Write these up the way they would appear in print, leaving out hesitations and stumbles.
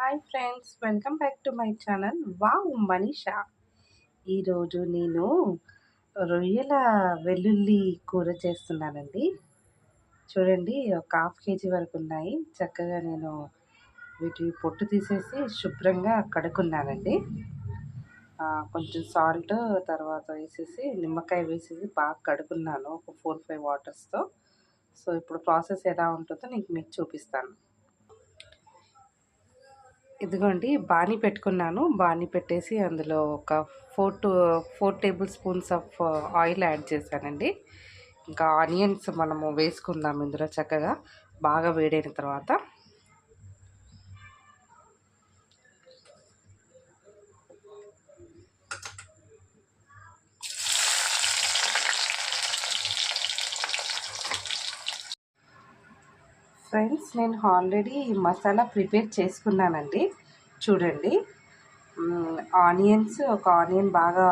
Hi friends, welcome back to my channel wow Manisha. ఈరోజు నేను రొయ్యల వెల్లుల్లి కూర చేస్తున్నానండి. చూడండి, ఒక హాఫ్ కేజీ వరకు ఉన్నాయి. చక్కగా నేను వీటి పొట్టు తీసేసి శుభ్రంగా కడుక్కున్నానండి. కొంచెం సాల్ట్ తర్వాత వేసేసి నిమ్మకాయ వేసేసి బాగా కడుక్కున్నాను ఒక 4-5 వాటర్స్తో. సో ఇప్పుడు ప్రాసెస్ ఎలా ఉంటుందో మీకు చూపిస్తాను. ఇదిగోండి, బాణీ పెట్టుకున్నాను. బాణీ పెట్టేసి అందులో ఒక 4 table spoons of oil add చేశానండి. ఇంకా ఆనియన్స్ మనము వేసుకుందాం ఇందులో. చక్కగా బాగా వేడైన తర్వాత ఫ్రెండ్స్, నేను ఆల్రెడీ మసాలా ప్రిపేర్ చేసుకున్నానండి. చూడండి, ఒక ఆనియన్ బాగా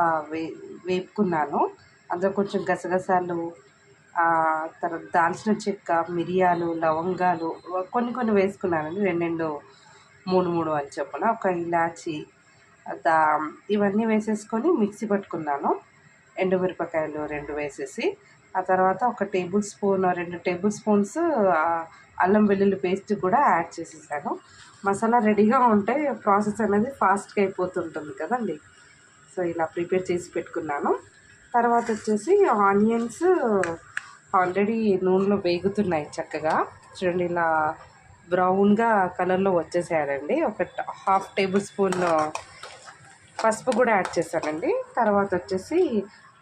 వేపుకున్నాను. అందులో కొంచెం గసగసాలు, తర్వాత దాల్చిన చెక్క, మిరియాలు, లవంగాలు కొన్ని వేసుకున్నానండి. 2 3 అని చొప్పున, ఒక ఇలాచి, ఇవన్నీ వేసేసుకొని మిక్సీ పట్టుకున్నాను. ఎండుమిరపకాయలు 2 వేసేసి, ఆ తర్వాత 2 టేబుల్ స్పూన్స్ అల్లం వెల్లుల్లి పేస్ట్ కూడా యాడ్ చేసేసాను. మసాలా రెడీగా ఉంటే ప్రాసెస్ అనేది ఫాస్ట్గా అయిపోతుంటుంది కదండి. సో ఇలా ప్రిపేర్ చేసి పెట్టుకున్నాను. తర్వాత వచ్చేసి ఆనియన్స్ ఆల్రెడీ నూనెలో వేగుతున్నాయి చక్కగా. చూడండి, ఇలా బ్రౌన్గా కలర్లో వచ్చేసాయండి. ఒక హాఫ్ టేబుల్ స్పూన్ పసుపు కూడా యాడ్ చేశానండి. తర్వాత వచ్చేసి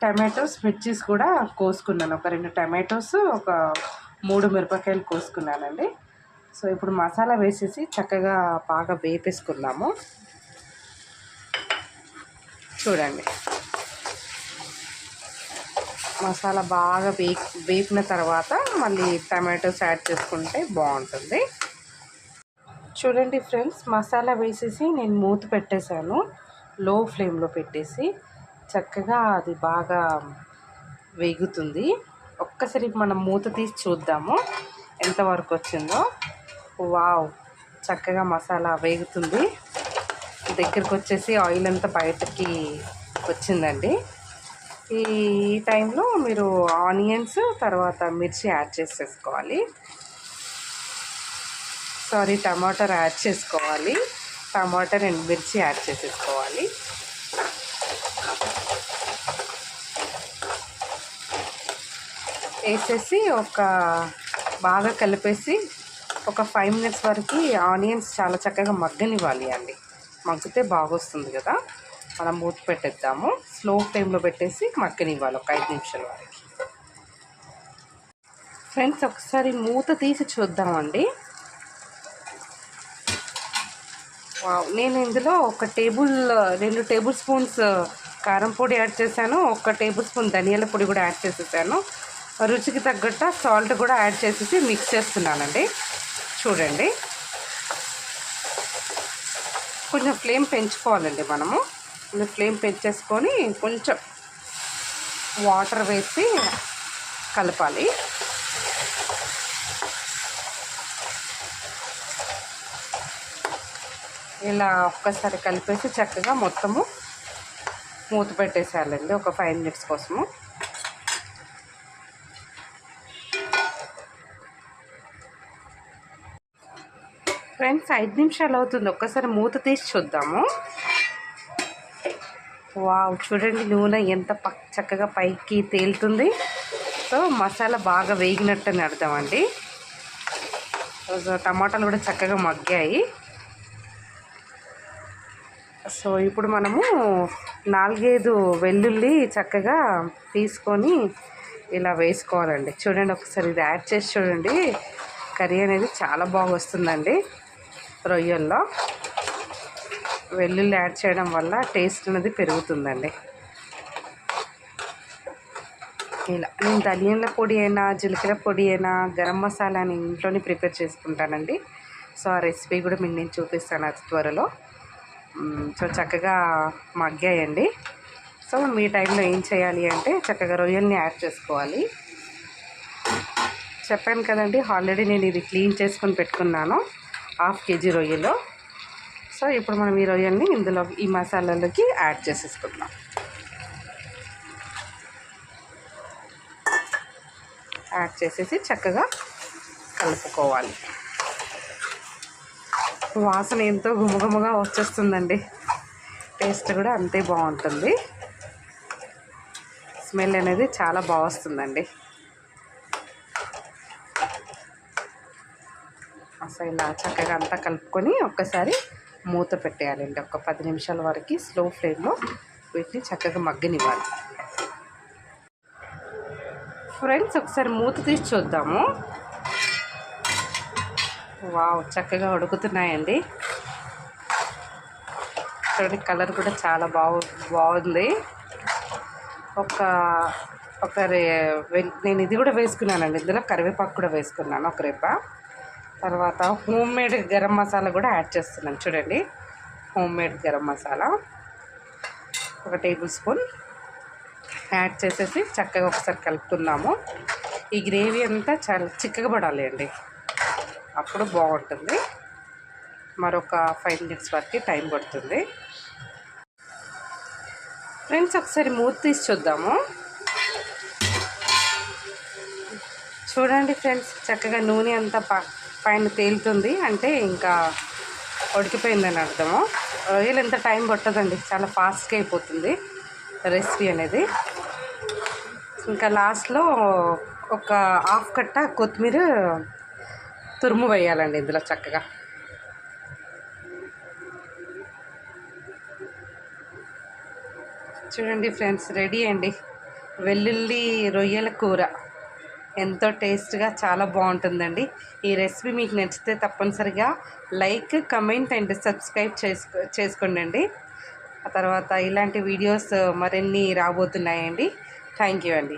టమాటోస్, మిర్చీస్ కూడా కోసుకున్నాను. ఒక 2 టమాటోస్, ఒక 3 మిరపకాయలు కోసుకున్నానండి. సో ఇప్పుడు మసాలా వేసేసి చక్కగా బాగా వేపేసుకున్నాము. చూడండి, మసాలా బాగా వేపిన తర్వాత మళ్ళీ టమాటోస్ యాడ్ చేసుకుంటే బాగుంటుంది. చూడండి ఫ్రెండ్స్, మసాలా వేసేసి నేను మూత పెట్టేశాను. లో ఫ్లేమ్లో పెట్టేసి చక్కగా అది బాగా వేగుతుంది. ఒక్కసారి మనం మూత తీసి చూద్దాము ఎంతవరకు వచ్చిందో. వావ్, చక్కగా మసాలా వేగుతుంది. దగ్గరికి వచ్చేసి ఆయిల్ అంతా బయటకి వచ్చిందండి. ఈ టైంలో మీరు ఆనియన్స్ తర్వాత మిర్చి యాడ్ చేసేసుకోవాలి. టమాటా యాడ్ చేసుకోవాలి. టమాటా 2 మిర్చి యాడ్ చేసేసుకోవాలి. వేసేసి బాగా కలిపేసి ఒక 5 మినిట్స్ వరకు ఆనియన్స్ చాలా చక్కగా మగ్గనివ్వాలి అండి. మగ్గితే బాగొస్తుంది కదా. మనం మూత పెట్టేద్దాము. స్లో ఫ్లేమ్లో పెట్టేసి మగ్గనివ్వాలి ఒక 5 నిమిషాల వరకు. ఫ్రెండ్స్, ఒకసారి మూత తీసి చూద్దామండి. నేను ఇందులో 2 టేబుల్ స్పూన్స్ కారం పొడి యాడ్ చేశాను. 1 టేబుల్ స్పూన్ ధనియాల పొడి కూడా యాడ్ చేసేసాను. రుచికి తగ్గట్టు సాల్ట్ కూడా యాడ్ చేసేసి మిక్స్ చేస్తున్నానండి. చూడండి, కొంచెం ఫ్లేమ్ పెంచుకోవాలండి మనము. ఫ్లేమ్ పెంచేసుకొని కొంచెం వాటర్ వేసి కలపాలి. ఇలా ఒక్కసారి కలిపేసి చక్కగా మొత్తము మూత పెట్టేసేయాలండి ఒక 5 మినిట్స్ కోసము. ఫ్రెండ్స్, 5 నిమిషాలు అవుతుంది. ఒక్కసారి మూత తీసి చూద్దాము. వావ్, చూడండి, నూనె ఎంత చక్కగా పైకి తేలుతుంది. సో మసాలా బాగా వేగినట్టని అర్థమండి. టమాటాలు కూడా చక్కగా మగ్గాయి. సో ఇప్పుడు మనము 4-5 వెల్లుల్లి చక్కగా తీసుకొని ఇలా వేసుకోవాలండి. చూడండి, ఒకసారి ఇది యాడ్ చేసి చూడండి. కర్రీ అనేది చాలా బాగా వస్తుందండి. రొయ్యల్లో వెల్లుల్లి యాడ్ చేయడం వల్ల టేస్ట్ అనేది పెరుగుతుందండి. ఇలా నేను ధనియాల పొడి అయినా, జీలకర్ర పొడి అయినా, గరం మసాలా అని ఇంట్లోనే ప్రిపేర్ చేసుకుంటానండి. సో ఆ రెసిపీ కూడా మీకు నేను చూపిస్తాను అతి త్వరలో. సో చక్కగా మగ్గాయండి. సో మీ టైంలో ఏం చేయాలి అంటే చక్కగా రొయ్యల్ని యాడ్ చేసుకోవాలి. చెప్పాను కదండి, ఆల్రెడీ నేను ఇది క్లీన్ చేసుకొని పెట్టుకున్నాను. 1/2 కేజీ రొయ్యలు. సో ఇప్పుడు మనం ఈ రొయ్యల్ని ఇందులో ఈ మసాలాలకి యాడ్ చేసేసుకుందాం. యాడ్ చేసేసి చక్కగా కలుపుకోవాలి. వాసన ఎంతో గుమగుమగా వచ్చేస్తుందండి. టేస్ట్ కూడా అంతే బాగుంటుంది. స్మెల్ అనేది చాలా బాగా వస్తుందండి. అసలు ఇలా చక్కగా అంతా కలుపుకొని ఒక్కసారి మూత పెట్టేయాలండి. ఒక 10 నిమిషాల వరకు స్లో ఫ్లేమ్లో వీటిని చక్కగా మగ్గనివ్వాలి. ఫ్రెండ్స్ ఒకసారి మూత తీసి చూద్దాము. వావ్, చక్కగా ఉడుకుతున్నాయండి. చూడండి, కలర్ కూడా చాలా బాగుంది. నేను ఇది కూడా వేసుకున్నానండి. ఇందులో కరివేపాకు కూడా వేసుకున్నాను, ఒక రెబ్బ. తర్వాత హోమ్ మేడ్ గరం మసాలా కూడా యాడ్ చేస్తున్నాను. చూడండి, home made garam masala 1 table spoon add చేసేసి చక్కగా ఒకసారి కలుపుకుందాము. ఈ గ్రేవీ అంతా చాలా చిక్కగా పడాలి అండి, అప్పుడు బాగుంటుంది. మరొక 5 మినిట్స్ వరకు టైం పడుతుంది. ఫ్రెండ్స్ ఒకసారి మూత తీసి చూద్దాము. చూడండి ఫ్రెండ్స్, చక్కగా నూనె అంతా పైన తేలుతుంది, అంటే ఇంకా ఉడికిపోయిందని అర్థము. రొయ్యలు ఎంత టైం పట్టదండి, చాలా ఫాస్ట్గా అయిపోతుంది రెసిపీ అనేది. ఇంకా లాస్ట్లో ఒక హాఫ్ కట్ట కొత్తిమీర తురుము వేయాలండి ఇందులో చక్కగా. చూడండి ఫ్రెండ్స్, రెడీ అండి వెల్లుల్లి రొయ్యల కూర. ఎంతో టేస్ట్గా చాలా బాగుంటుందండి. ఈ రెసిపీ మీకు నచ్చితే తప్పనిసరిగా లైక్, కమెంట్ అండ్ సబ్స్క్రైబ్ చేసుకోండి. ఆ తర్వాత ఇలాంటి వీడియోస్ మరిన్ని రాబోతున్నాయండి. థ్యాంక్ యూ అండి.